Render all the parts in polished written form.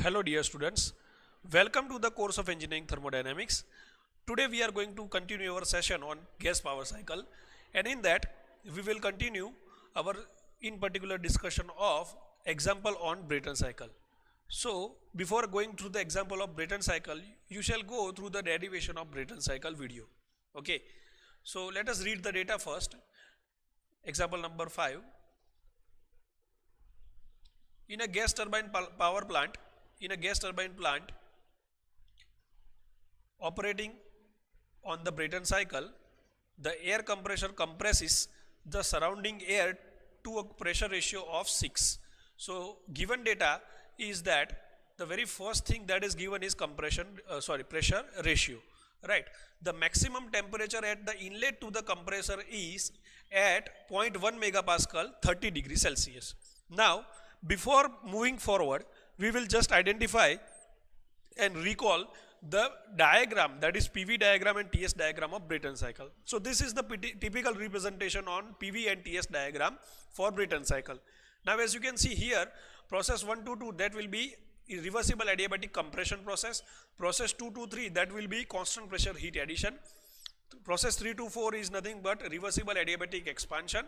Hello dear students, welcome to the course of Engineering Thermodynamics. Today we are going to continue our session on gas power cycle, and in that we will continue our in particular discussion of example on Brayton cycle. So before going through the example of Brayton cycle, you shall go through the derivation of Brayton cycle video. Okay, so let us read the data first. Example number 5. In a gas turbine power plant, operating on the Brayton cycle, the air compressor compresses the surrounding air to a pressure ratio of 6. So given data is that the very first thing that is given is pressure ratio, right? The maximum temperature at the inlet to the compressor is at 0.1 megapascal, 30 degrees Celsius. Now before moving forward, we will just identify and recall the diagram, that is PV diagram and TS diagram of Brayton cycle. So this is the typical representation on PV and TS diagram for Brayton cycle. Now as you can see here, process 1 to 2, that will be reversible adiabatic compression process. Process 2 to 3, that will be constant pressure heat addition. Process 3 to 4 is nothing but reversible adiabatic expansion.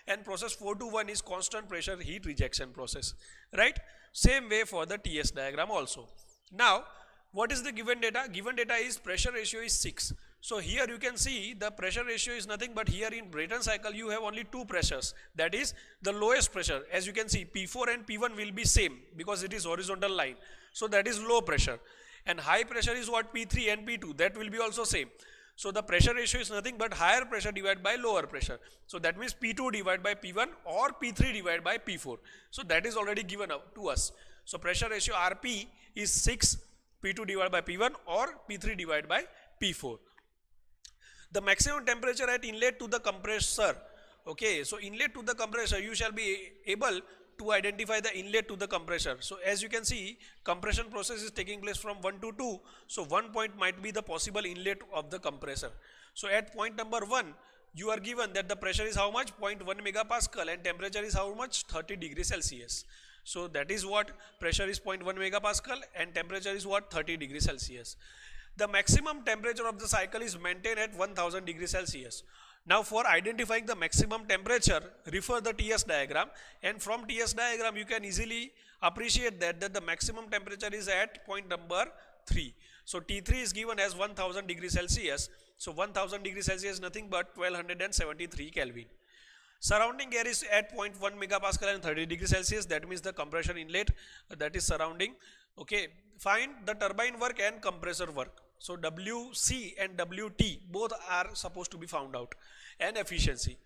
And process 4 to 1 is constant pressure heat rejection process, right? Same way for the TS diagram also. Now what is the given data? Given data is pressure ratio is 6. So here you can see the pressure ratio is nothing but here in Brayton cycle you have only two pressures, that is the lowest pressure. As you can see, P4 and P1 will be same because it is horizontal line, so that is low pressure. And high pressure is what? P3 and P2, that will be also same. So the pressure ratio is nothing but higher pressure divided by lower pressure. So that means P2 divided by P1 or P3 divided by P4. So that is already given up to us. So pressure ratio RP is 6, P2 divided by P1 or P3 divided by P4. The maximum temperature at inlet to the compressor. Okay, so inlet to the compressor, you shall be able to identify the inlet to the compressor. So as you can see, compression process is taking place from 1 to 2. So 1 point might be the possible inlet of the compressor. So at point number 1, you are given that the pressure is how much? 0.1 megapascal and temperature is how much? 30 degrees Celsius. So that is what pressure is 0.1 megapascal and temperature is what? 30 degrees Celsius. The maximum temperature of the cycle is maintained at 1000 degrees Celsius. Now for identifying the maximum temperature, refer the TS diagram, and from TS diagram you can easily appreciate that the maximum temperature is at point number 3. So T3 is given as 1000 degrees Celsius. So 1000 degrees Celsius is nothing but 1273 Kelvin. Surrounding air is at 0.1 megapascal and 30 degrees Celsius, that means the compression inlet that is surrounding. Okay, find the turbine work and compressor work. So WC and WT both are supposed to be found out, and efficiency.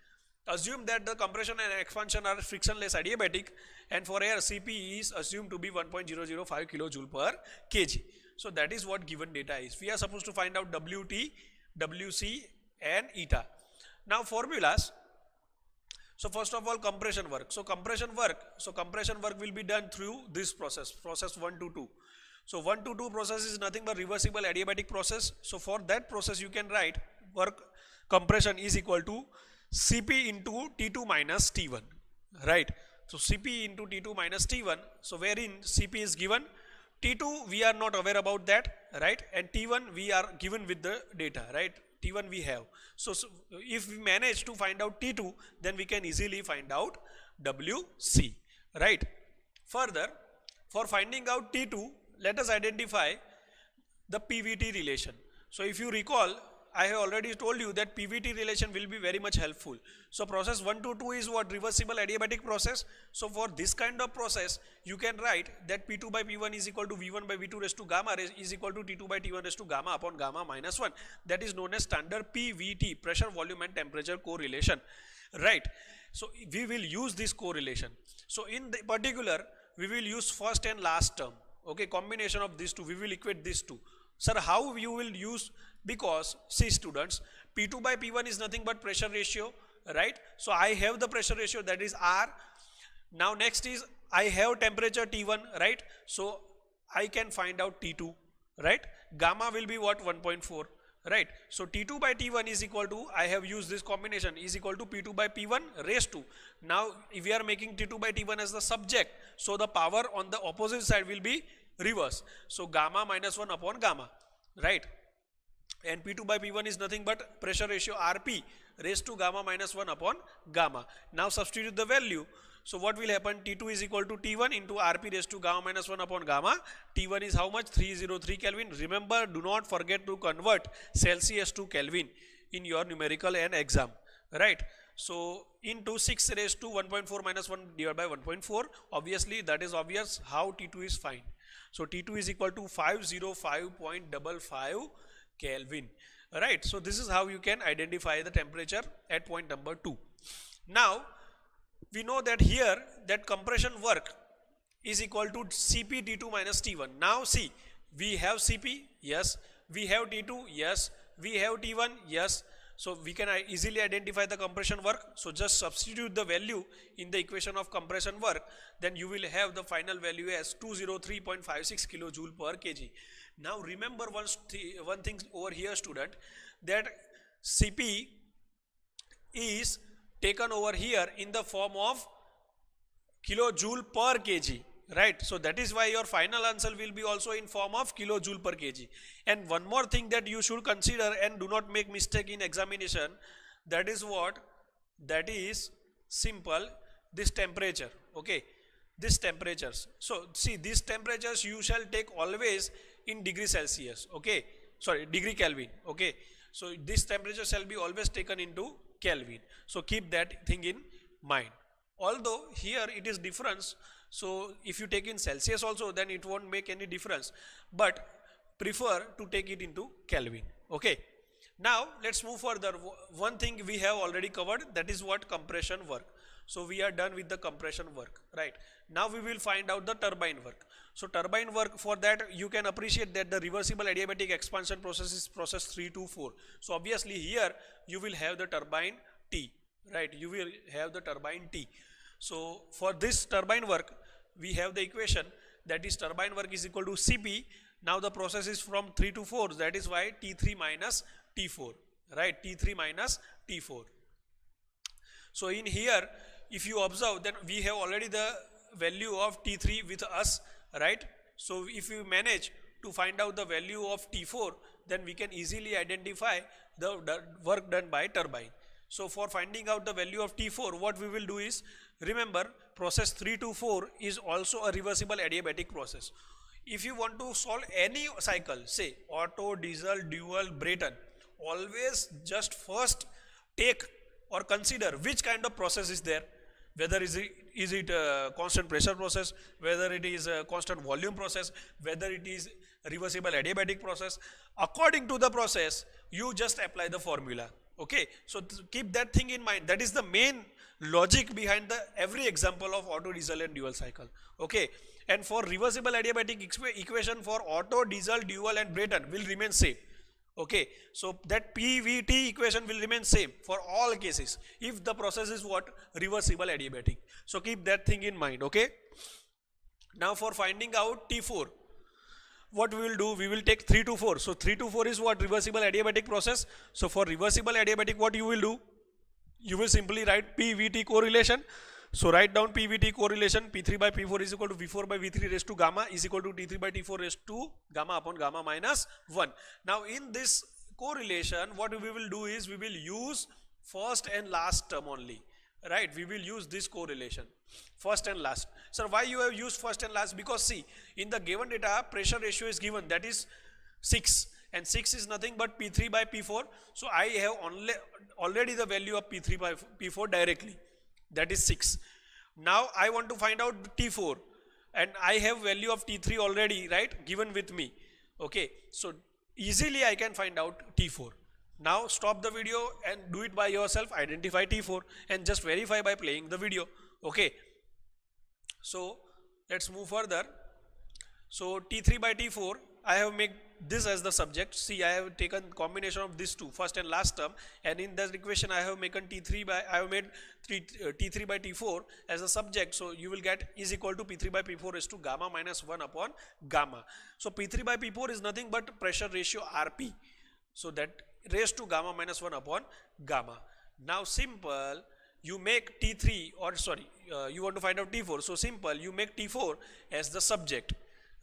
Assume that the compression and expansion are frictionless adiabatic, and for air Cp is assumed to be 1.005 kilojoule per kg. So that is what given data is. We are supposed to find out WT, WC and eta. Now formulas. So first of all, compression work. So compression work will be done through this process 1 to 2. So 1 to 2 process is nothing but reversible adiabatic process. So for that process you can write work compression is equal to Cp into T2 minus T1, right? So Cp into T2 minus T1, so wherein Cp is given, T2 we are not aware about that, right? And T1 we are given with the data, right? T1 we have. So if we manage to find out T2, then we can easily find out WC, right? Further, for finding out T2, let us identify the PVT relation. So if you recall, I have already told you that PVT relation will be very much helpful. So process 1 to 2 is what? Reversible adiabatic process. So for this kind of process, you can write that P2 by P1 is equal to V1 by V2 raised to gamma is equal to T2 by T1 raised to gamma upon gamma minus 1. That is known as standard PVT, pressure, volume and temperature correlation, right? So we will use this correlation. So in the particular, we will use first and last term. Okay, combination of these two, we will equate these two. Sir, how you will use? Because see students, P2 by P1 is nothing but pressure ratio, right? So I have the pressure ratio, that is R. Now next is I have temperature T1, right? So I can find out T2, right? Gamma will be what? 1.4, right? So T2 by T1 is equal to, I have used this combination, is equal to P2 by P1 raised to. Now if we are making T2 by T1 as the subject, so the power on the opposite side will be reverse. So gamma minus 1 upon gamma, right? And P2 by P1 is nothing but pressure ratio Rp raised to gamma minus 1 upon gamma. Now substitute the value. So what will happen? T2 is equal to T1 into Rp raised to gamma minus 1 upon gamma. T1 is how much? 303 Kelvin. Remember, do not forget to convert Celsius to Kelvin in your numerical and exam, right? So into 6 raised to 1.4 minus 1 divided by 1.4. Obviously, that is obvious how T2 is fine. So T2 is equal to 505.55 Kelvin, right? So this is how you can identify the temperature at point number 2. Now we know that here that compression work is equal to Cp T2 minus T1. Now see, we have Cp, yes, we have T2, yes, we have T1, yes. So we can easily identify the compression work. So just substitute the value in the equation of compression work, then you will have the final value as 203.56 kilojoule per kg. Now remember one thing over here, student, that Cp is taken over here in the form of kilojoule per kg, right? So that is why your final answer will be also in form of kilojoule per kg. And one more thing that you should consider and do not make mistake in examination, that is what? That is simple, this temperature, okay? These temperatures. So see, these temperatures you shall take always in degree Celsius, okay? Sorry, degree Kelvin, okay? So this temperature shall be always taken into Kelvin. So keep that thing in mind. Although here it is difference, so if you take in Celsius also, then it won't make any difference, but prefer to take it into Kelvin, okay? Now let's move further. One thing we have already covered, that is what? Compression work. So we are done with the compression work, right? Now we will find out the turbine work. So turbine work, for that you can appreciate that the reversible adiabatic expansion process is process 3 to 4. So obviously here you will have the turbine T, right? You will have the turbine T. So for this turbine work, we have the equation, that is turbine work is equal to Cp. Now the process is from 3 to 4, that is why T3 minus T4, right? T3 minus T4. So in here, if you observe, then we have already the value of T3 with us, right? So if you manage to find out the value of T4, then we can easily identify the work done by turbine. So for finding out the value of T4, what we will do is, remember, process 3 to 4 is also a reversible adiabatic process. If you want to solve any cycle, say Otto, diesel, dual, Brayton, always just first take or consider which kind of process is there, whether is it a constant pressure process, whether it is a constant volume process, whether it is a reversible adiabatic process. According to the process, you just apply the formula, okay? So keep that thing in mind. That is the main logic behind the every example of Otto, diesel and dual cycle, okay? And for reversible adiabatic equation for Otto, diesel, dual and Brayton will remain same, okay? So that PVT equation will remain same for all cases if the process is what? Reversible adiabatic. So keep that thing in mind, okay? Now for finding out T4, what we will do, we will take 3 to 4. So 3 to 4 is what? Reversible adiabatic process. So for reversible adiabatic, what you will do? You will simply write PVT correlation. So write down PVT correlation, P3 by P4 is equal to V4 by V3 raised to gamma is equal to T3 by T4 raised to gamma upon gamma minus 1. Now in this correlation, what we will do is we will use first and last term only, right? We will use this correlation, first and last. So why you have used first and last? Because see, in the given data, pressure ratio is given, that is 6. And 6 is nothing but P3 by P4. So I have already the value of P3 by P4 directly, that is 6. Now I want to find out T4 and I have value of T3 already, right, given with me, okay? So easily I can find out T4. Now stop the video and do it by yourself, identify T4 and just verify by playing the video, okay? So let's move further. So T3 by T4, I have made this as the subject. See, I have taken combination of these two, first and last term, and in that equation I have made T3 by T4 as a subject. So you will get is equal to P3 by P4 raised to gamma minus 1 upon gamma. So P3 by P4 is nothing but pressure ratio Rp. So that raised to gamma minus 1 upon gamma. Now simple, you make T3 or sorry, you want to find out T4. So simple, you make T4 as the subject.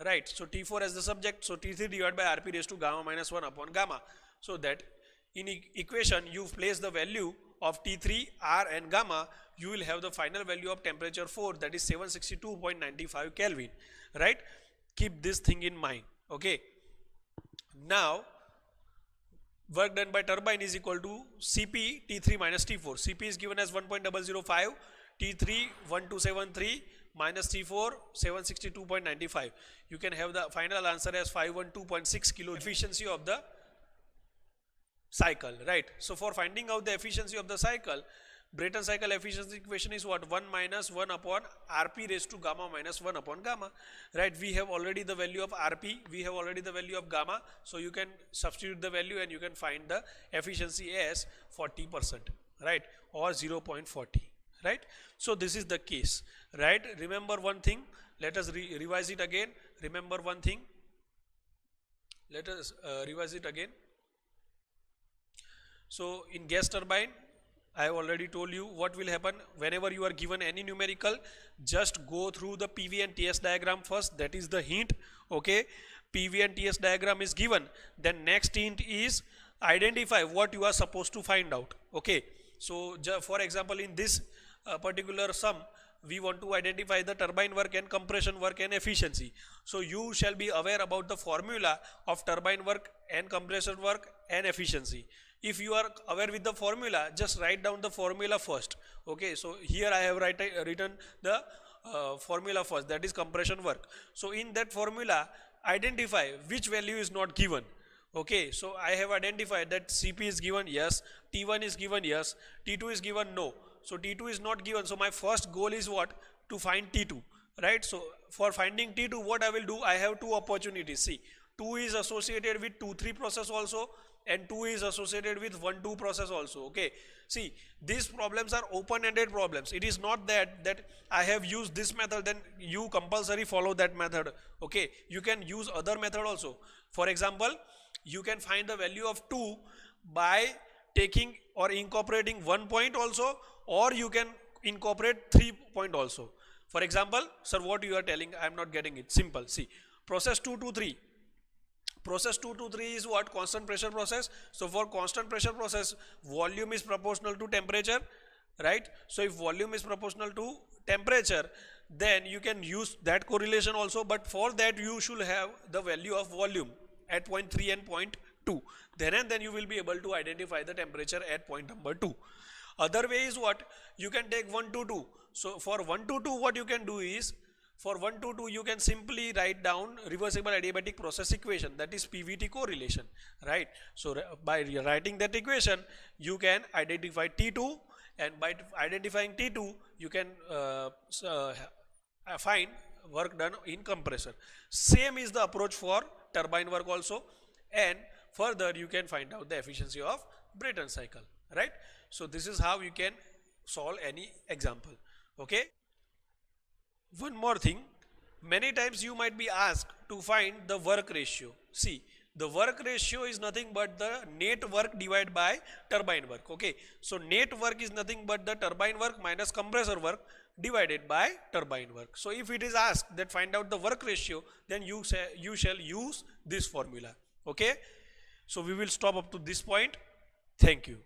right? So T4 as the subject, so T3 divided by Rp raised to gamma minus 1 upon gamma. So that in equation you place the value of T3, R and gamma, you will have the final value of temperature 4, that is 762.95 Kelvin, right? Keep this thing in mind, okay? Now work done by turbine is equal to Cp T3 minus T4. Cp is given as 1.005, T3 1273 minus T4 762.95. You can have the final answer as 512.6 kilo efficiency of the cycle, right? So for finding out the efficiency of the cycle, Brayton cycle efficiency equation is what? 1 minus 1 upon Rp raised to gamma minus 1 upon gamma, right? We have already the value of Rp, we have already the value of gamma, so you can substitute the value and you can find the efficiency as 40%, right? Or 0.40, right? So this is the case, right? Remember one thing, let us revise it again. Remember one thing, let us revise it again. So in gas turbine, I have already told you what will happen whenever you are given any numerical. Just go through the PV and TS diagram first, that is the hint, okay? PV and TS diagram is given, then next hint is identify what you are supposed to find out, okay? So for example, in this particular sum, we want to identify the turbine work and compression work and efficiency. So you shall be aware about the formula of turbine work and compression work and efficiency. If you are aware with the formula, just write down the formula first, okay? So here I have written the formula first, that is compression work. So in that formula, identify which value is not given, okay? So I have identified that Cp is given, yes. T1 is given, yes. T2 is given, no. So T2 is not given, so my first goal is what? To find T2, right? So for finding T2, what I will do, I have two opportunities. See, 2 is associated with 2-3 process also, and 2 is associated with 1-2 process also, okay? See, these problems are open-ended problems. It is not that I have used this method, then you compulsory follow that method, okay? You can use other method also. For example, you can find the value of 2 by taking or incorporating 1 point also, or you can incorporate 3 point also. For example, sir, what you are telling, I am not getting it. Simple. See, process 2 to 3. Process 2 to 3 is what? Constant pressure process. So for constant pressure process, volume is proportional to temperature, right? So if volume is proportional to temperature, then you can use that correlation also, but for that you should have the value of volume at point 3 and point 2. Then you will be able to identify the temperature at point number 2. Other way is what? You can take 1 to 2. So for 1 to 2, what you can do is, for 1 to 2, you can simply write down reversible adiabatic process equation, that is PVT correlation, right? So by writing that equation, you can identify T2, and by identifying T2, you can find work done in compressor. Same is the approach for turbine work also, and further you can find out the efficiency of Brayton cycle, right? So this is how you can solve any example, okay? One more thing, many times you might be asked to find the work ratio. See, the work ratio is nothing but the net work divided by turbine work, okay? So net work is nothing but the turbine work minus compressor work divided by turbine work. So if it is asked that find out the work ratio, then you shall use this formula, okay? So we will stop up to this point. Thank you.